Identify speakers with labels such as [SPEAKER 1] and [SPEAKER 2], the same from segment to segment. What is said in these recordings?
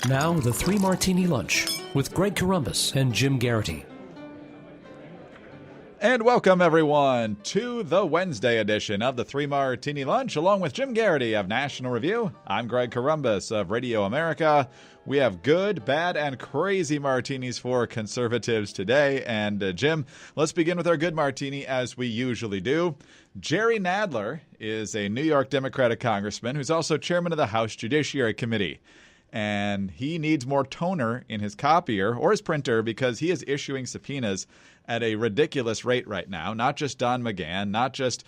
[SPEAKER 1] Now, the Three Martini Lunch with Greg Corombos and Jim Geraghty.
[SPEAKER 2] And welcome, everyone, to the Wednesday edition of the Three Martini Lunch, along with Jim Geraghty of National Review. I'm Greg Corombos of Radio America. We have good, bad, and crazy martinis for conservatives today. And Jim, let's begin with our good martini as we usually do. Jerry Nadler is a New York Democratic congressman who's also chairman of the House Judiciary Committee. And he needs more toner in his copier or his printer because he is issuing subpoenas at a ridiculous rate right now. Not just Don McGahn, not just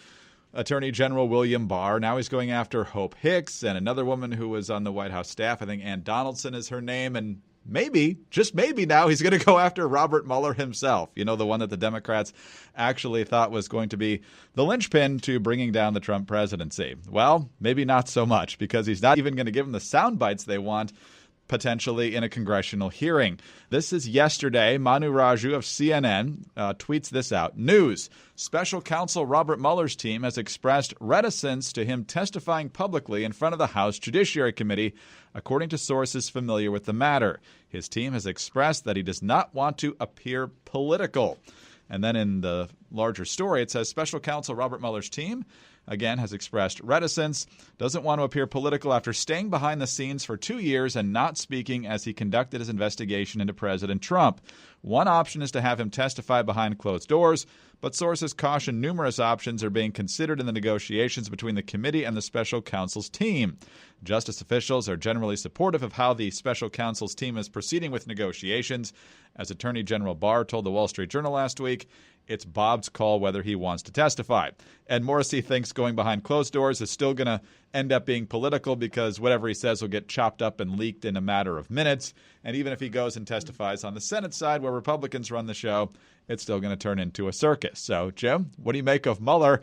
[SPEAKER 2] Attorney General William Barr. Now he's going after Hope Hicks and another woman who was on the White House staff. I think Ann Donaldson is her name. And maybe, just maybe now, he's going to go after Robert Mueller himself. You know, the one that the Democrats actually thought was going to be the linchpin to bringing down the Trump presidency. Well, maybe not so much, because he's not even going to give them the sound bites they want, potentially in a congressional hearing. This is yesterday. Manu Raju of CNN tweets this out. News. Special counsel Robert Mueller's team has expressed reticence to him testifying publicly in front of the House Judiciary Committee, according to sources familiar with the matter. His team has expressed that he does not want to appear political. And then in the larger story, it says special counsel Robert Mueller's team again has expressed reticence, doesn't want to appear political after staying behind the scenes for 2 years and not speaking as he conducted his investigation into President Trump. One option is to have him testify behind closed doors, but sources caution numerous options are being considered in the negotiations between the committee and the special counsel's team. Justice officials are generally supportive of how the special counsel's team is proceeding with negotiations. As Attorney General Barr told the Wall Street Journal last week, it's Bob's call whether he wants to testify. And Morrissey thinks going behind closed doors is still going to end up being political because whatever he says will get chopped up and leaked in a matter of minutes. And even if he goes and testifies on the Senate side where Republicans run the show, it's still going to turn into a circus. So, Jim, what do you make of Mueller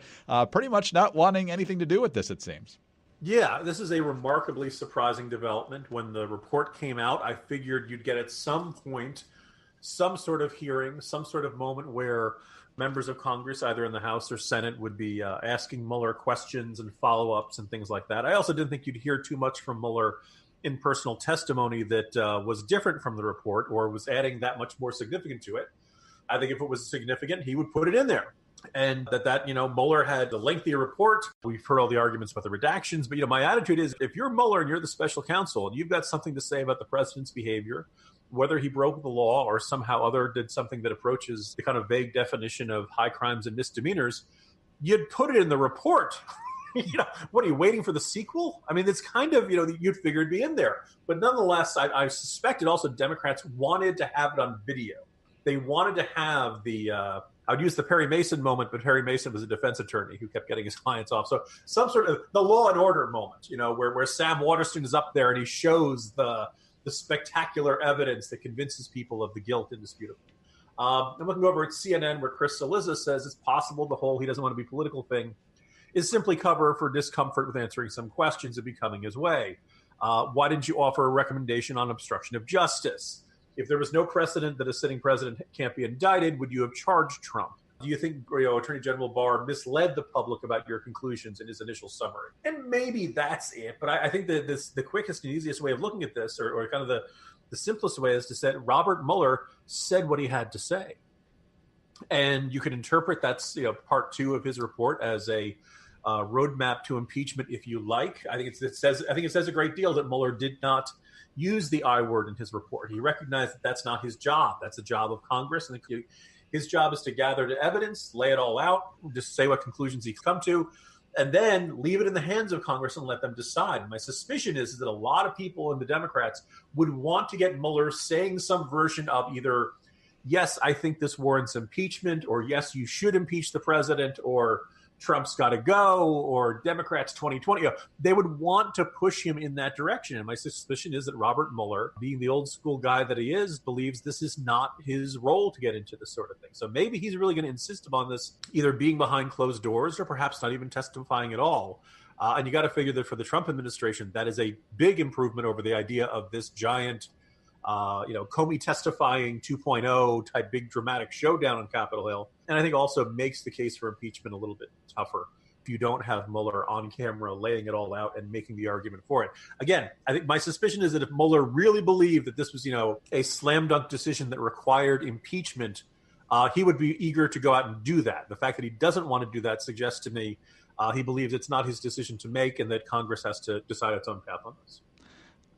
[SPEAKER 2] pretty much not wanting anything to do with this, it seems?
[SPEAKER 3] Yeah, this is a remarkably surprising development. When the report came out, I figured you'd get at some point some sort of hearing, some sort of moment where members of Congress, either in the House or Senate, would be asking Mueller questions and follow-ups and things like that. I also didn't think you'd hear too much from Mueller in personal testimony that was different from the report or was adding that much more significant to it. I think if it was significant, he would put it in there. And Mueller had a lengthier report. We've heard all the arguments about the redactions. But, my attitude is if you're Mueller and you're the special counsel and you've got something to say about the president's behavior, whether he broke the law or somehow other did something that approaches the kind of vague definition of high crimes and misdemeanors, you'd put it in the report. What are you waiting for the sequel? I mean, it's kind of, you'd figure it'd be in there. But nonetheless, I suspected also Democrats wanted to have it on video. They wanted to have I would use the Perry Mason moment, but Perry Mason was a defense attorney who kept getting his clients off. So some sort of the Law and Order moment, where Sam Waterston is up there and he shows the spectacular evidence that convinces people of the guilt indisputably. I'm looking over at CNN where Chris Cillizza says it's possible the whole he doesn't want to be political thing is simply cover for discomfort with answering some questions and becoming his way. Why didn't you offer a recommendation on obstruction of justice? If there was no precedent that a sitting president can't be indicted, would you have charged Trump? Do you think Attorney General Barr misled the public about your conclusions in his initial summary? And maybe that's it. But I think that the quickest and easiest way of looking at this, or kind of the simplest way, is to say Robert Mueller said what he had to say. And you can interpret that's part two of his report as a roadmap to impeachment, if you like. I think it says a great deal that Mueller did not use the I word in his report. He recognized that that's not his job. That's the job of Congress. And his job is to gather the evidence, lay it all out, just say what conclusions he's come to, and then leave it in the hands of Congress and let them decide. And my suspicion is that a lot of people in the Democrats would want to get Mueller saying some version of either, yes, I think this warrants impeachment, or yes, you should impeach the president, or Trump's got to go, or Democrats 2020. They would want to push him in that direction. And my suspicion is that Robert Mueller, being the old school guy that he is, believes this is not his role to get into this sort of thing. So maybe he's really going to insist upon this either being behind closed doors or perhaps not even testifying at all. And you got to figure that for the Trump administration, that is a big improvement over the idea of this giant Comey testifying 2.0 type big dramatic showdown on Capitol Hill. And I think also makes the case for impeachment a little bit tougher. if you don't have Mueller on camera laying it all out and making the argument for it. Again, I think my suspicion is that if Mueller really believed that this was, a slam dunk decision that required impeachment, he would be eager to go out and do that. The fact that he doesn't want to do that suggests to me he believes it's not his decision to make and that Congress has to decide its own path on this.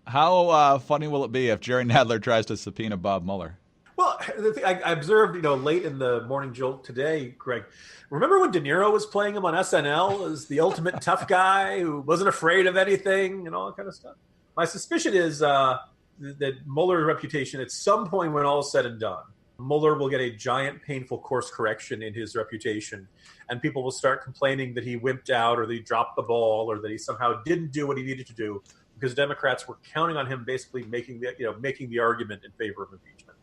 [SPEAKER 2] How funny will it be if Jerry Nadler tries to subpoena Bob Mueller?
[SPEAKER 3] Well, the thing I observed, late in the morning jolt today, Greg, remember when De Niro was playing him on SNL as the ultimate tough guy who wasn't afraid of anything and all that kind of stuff? My suspicion is that Mueller's reputation, at some point when all is said and done, Mueller will get a giant, painful course correction in his reputation, and people will start complaining that he wimped out or that he dropped the ball or that he somehow didn't do what he needed to do because Democrats were counting on him basically making the argument in favor of impeachment.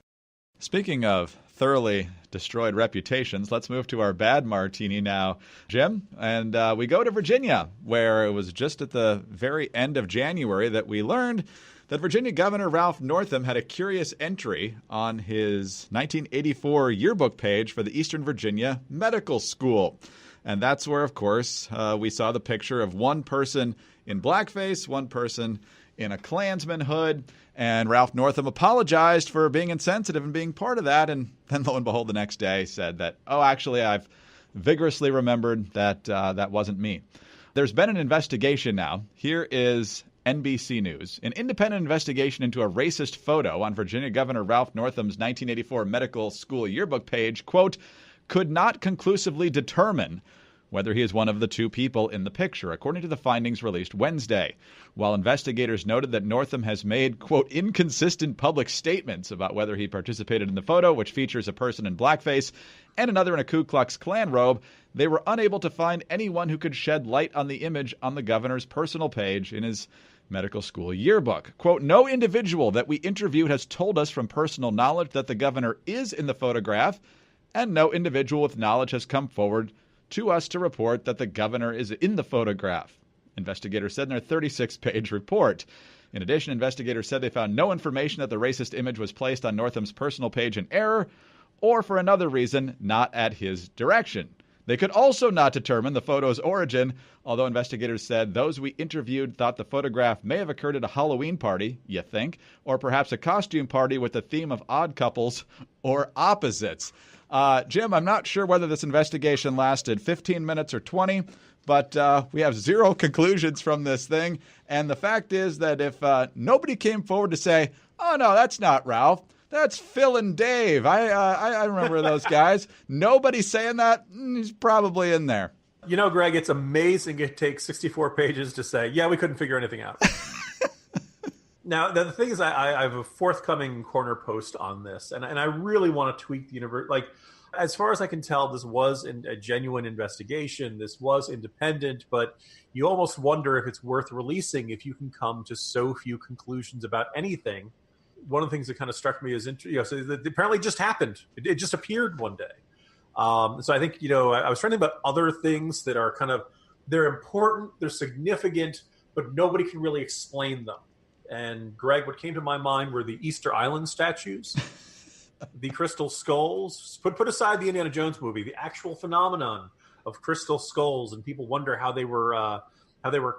[SPEAKER 2] Speaking of thoroughly destroyed reputations, let's move to our bad martini now, Jim. And we go to Virginia, where it was just at the very end of January that we learned that Virginia Governor Ralph Northam had a curious entry on his 1984 yearbook page for the Eastern Virginia Medical School. And that's where, of course, we saw the picture of one person in blackface, one person in a Klansman hood, and Ralph Northam apologized for being insensitive and being part of that, and then lo and behold, the next day said that, actually, I've vigorously remembered that that wasn't me. There's been an investigation now. Here is NBC News. An independent investigation into a racist photo on Virginia Governor Ralph Northam's 1984 medical school yearbook page, quote, could not conclusively determine whether he is one of the two people in the picture, according to the findings released Wednesday. While investigators noted that Northam has made, quote, inconsistent public statements about whether he participated in the photo, which features a person in blackface and another in a Ku Klux Klan robe, they were unable to find anyone who could shed light on the image on the governor's personal page in his medical school yearbook. Quote, no individual that we interviewed has told us from personal knowledge that the governor is in the photograph, and no individual with knowledge has come forward to us to report that the governor is in the photograph, investigators said in their 36-page report. In addition, investigators said they found no information that the racist image was placed on Northam's personal page in error or for another reason not at his direction. They could also not determine the photo's origin, although investigators said those we interviewed thought the photograph may have occurred at a Halloween party, you think, or perhaps a costume party with the theme of odd couples or opposites. Jim, I'm not sure whether this investigation lasted 15 minutes or 20, but we have zero conclusions from this thing. And the fact is that if nobody came forward to say, oh, no, that's not Ralph, that's Phil and Dave. I remember those guys. Nobody saying that, he's probably in there.
[SPEAKER 3] Greg, it's amazing it takes 64 pages to say, yeah, we couldn't figure anything out. Now, the thing is, I have a forthcoming corner post on this, and I really want to tweak the universe. Like, as far as I can tell, this was a genuine investigation. This was independent, but you almost wonder if it's worth releasing if you can come to so few conclusions about anything. One of the things that kind of struck me is, so that apparently just happened. It just appeared one day. So I think, I was trying to think about other things that are they're important, they're significant, but nobody can really explain them. And Greg, what came to my mind were the Easter Island statues, the crystal skulls. Put aside the Indiana Jones movie, the actual phenomenon of crystal skulls, and people wonder how they were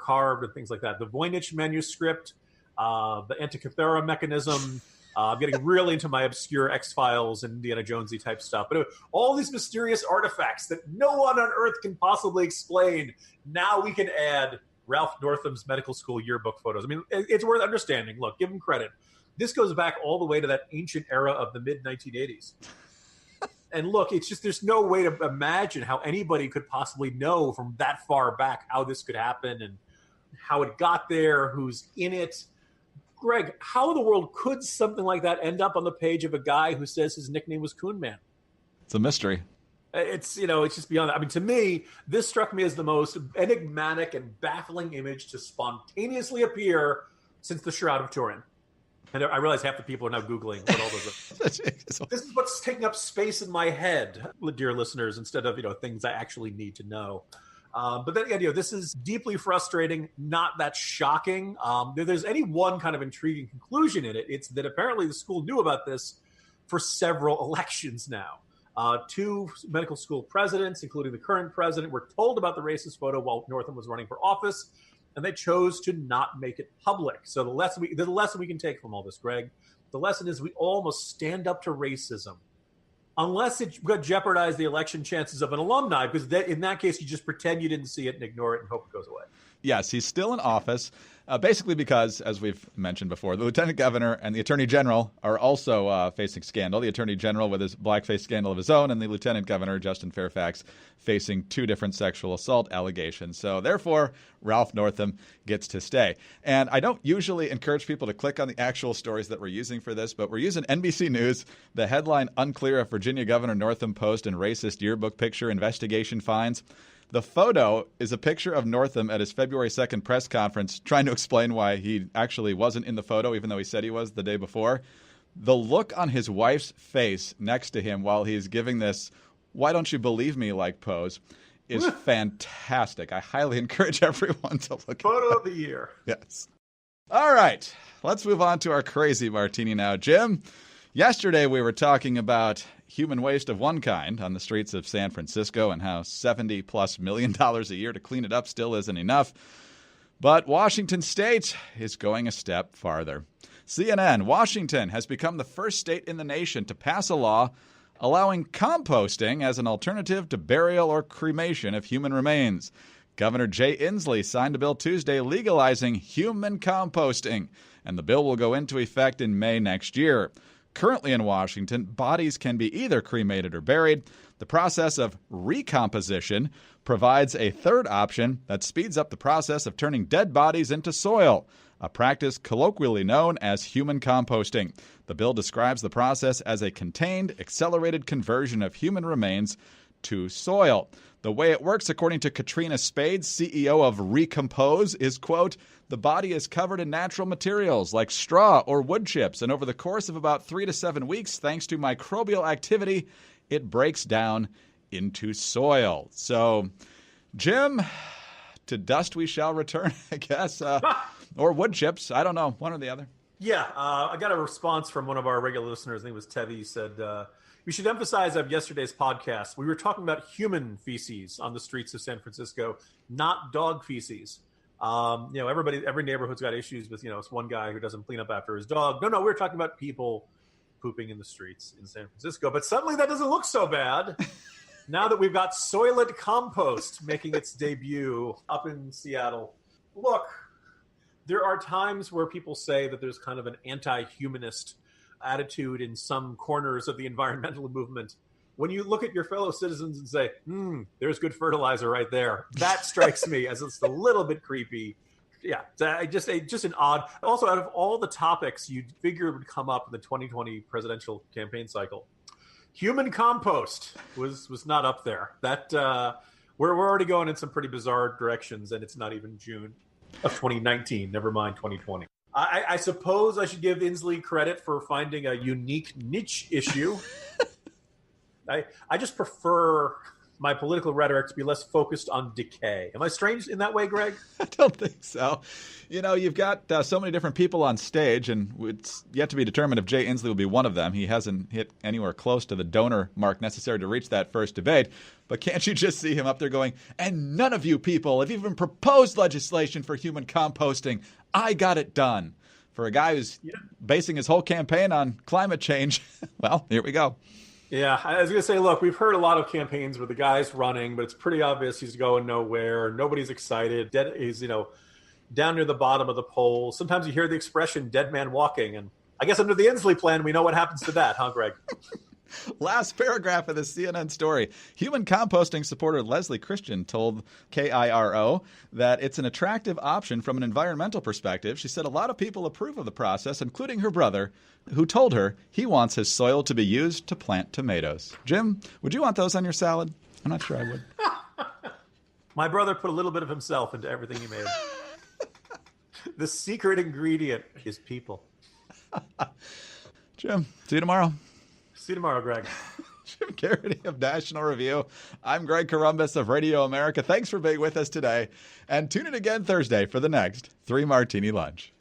[SPEAKER 3] carved and things like that. The Voynich manuscript, the Antikythera mechanism. I'm getting really into my obscure X-Files and Indiana Jonesy type stuff. But all these mysterious artifacts that no one on Earth can possibly explain. Now we can add Ralph Northam's medical school yearbook photos. I mean, it's worth understanding. Look, give him credit. This goes back all the way to that ancient era of the mid-1980s. And look, it's just there's no way to imagine how anybody could possibly know from that far back how this could happen and how it got there, who's in it. Greg, how in the world could something like that end up on the page of a guy who says his nickname was Coon Man?
[SPEAKER 2] It's a mystery.
[SPEAKER 3] It's just beyond that. I mean, to me, this struck me as the most enigmatic and baffling image to spontaneously appear since the Shroud of Turin. And I realize half the people are now Googling what all those are. This is what's taking up space in my head, dear listeners, instead of, things I actually need to know. But then, this is deeply frustrating, not that shocking. If there's any one kind of intriguing conclusion in it, it's that apparently the school knew about this for several elections now. Two medical school presidents, including the current president, were told about the racist photo while Northam was running for office, and they chose to not make it public. So the lesson we can take from all this, Greg, the lesson is we all must stand up to racism. Unless it could jeopardize the election chances of an alumni, because in that case, you just pretend you didn't see it and ignore it and hope it goes away.
[SPEAKER 2] Yes, he's still in office, basically because, as we've mentioned before, the lieutenant governor and the attorney general are also facing scandal. The attorney general with his blackface scandal of his own, and the lieutenant governor, Justin Fairfax, facing two different sexual assault allegations. So therefore, Ralph Northam gets to stay. And I don't usually encourage people to click on the actual stories that we're using for this, but we're using NBC News. The headline, "Unclear if Virginia Governor Northam Post and Racist Yearbook Picture Investigation Finds." The photo is a picture of Northam at his February 2nd press conference trying to explain why he actually wasn't in the photo, even though he said he was the day before. The look on his wife's face next to him while he's giving this "why don't you believe me" like pose is fantastic. I highly encourage everyone to look at
[SPEAKER 3] Photo of the year.
[SPEAKER 2] Yes. All right. Let's move on to our crazy martini now. Jim, yesterday we were talking about human waste of one kind on the streets of San Francisco and how $70+ million a year to clean it up still isn't enough. But Washington State is going a step farther. CNN, Washington has become the first state in the nation to pass a law allowing composting as an alternative to burial or cremation of human remains. Governor Jay Inslee signed a bill Tuesday legalizing human composting, and the bill will go into effect in May next year. Currently in Washington, bodies can be either cremated or buried. The process of recomposition provides a third option that speeds up the process of turning dead bodies into soil, a practice colloquially known as human composting. The bill describes the process as a contained, accelerated conversion of human remains to soil. The way it works, according to Katrina Spades, CEO of Recompose, is, quote, "The body is covered in natural materials like straw or wood chips, and over the course of about 3 to 7 weeks, thanks to microbial activity, it breaks down into soil." So, Jim, to dust we shall return, I guess, or wood chips. I don't know, one or the other.
[SPEAKER 3] Yeah, I got a response from one of our regular listeners. I think it was Tevi. He said, we should emphasize of yesterday's podcast, we were talking about human feces on the streets of San Francisco, not dog feces. Every neighborhood's got issues with, it's one guy who doesn't clean up after his dog. No, we're talking about people pooping in the streets in San Francisco. But suddenly that doesn't look so bad now that we've got soylent compost making its debut up in Seattle. Look, there are times where people say that there's kind of an anti-humanist attitude in some corners of the environmental movement. When you look at your fellow citizens and say, there's good fertilizer right there, that strikes me as just a little bit creepy. Yeah, just an odd. Also, out of all the topics you'd figure would come up in the 2020 presidential campaign cycle, human compost was not up there. That we're already going in some pretty bizarre directions, and it's not even June of 2019. Never mind 2020. I suppose I should give Inslee credit for finding a unique niche issue. I just prefer my political rhetoric to be less focused on decay. Am I strange in that way, Greg?
[SPEAKER 2] I don't think so. You've got so many different people on stage, and it's yet to be determined if Jay Inslee will be one of them. He hasn't hit anywhere close to the donor mark necessary to reach that first debate. But can't you just see him up there going, "And none of you people have even proposed legislation for human composting. I got it done." For a guy who's basing his whole campaign on climate change, well, here we go.
[SPEAKER 3] Yeah, I was going to say, look, we've heard a lot of campaigns where the guy's running, but it's pretty obvious he's going nowhere. Nobody's excited. He's, down near the bottom of the poll. Sometimes you hear the expression "dead man walking," and I guess under the Inslee plan, we know what happens to that, huh, Greg?
[SPEAKER 2] Last paragraph of the CNN story. Human composting supporter Leslie Christian told KIRO that it's an attractive option from an environmental perspective. She said a lot of people approve of the process, including her brother, who told her he wants his soil to be used to plant tomatoes. Jim, would you want those on your salad? I'm not sure I would.
[SPEAKER 3] My brother put a little bit of himself into everything he made. The secret ingredient is people.
[SPEAKER 2] Jim, see you tomorrow.
[SPEAKER 3] See you tomorrow, Greg.
[SPEAKER 2] Jim Geraghty of National Review. I'm Greg Corombos of Radio America. Thanks for being with us today. And tune in again Thursday for the next 3 Martini Lunch.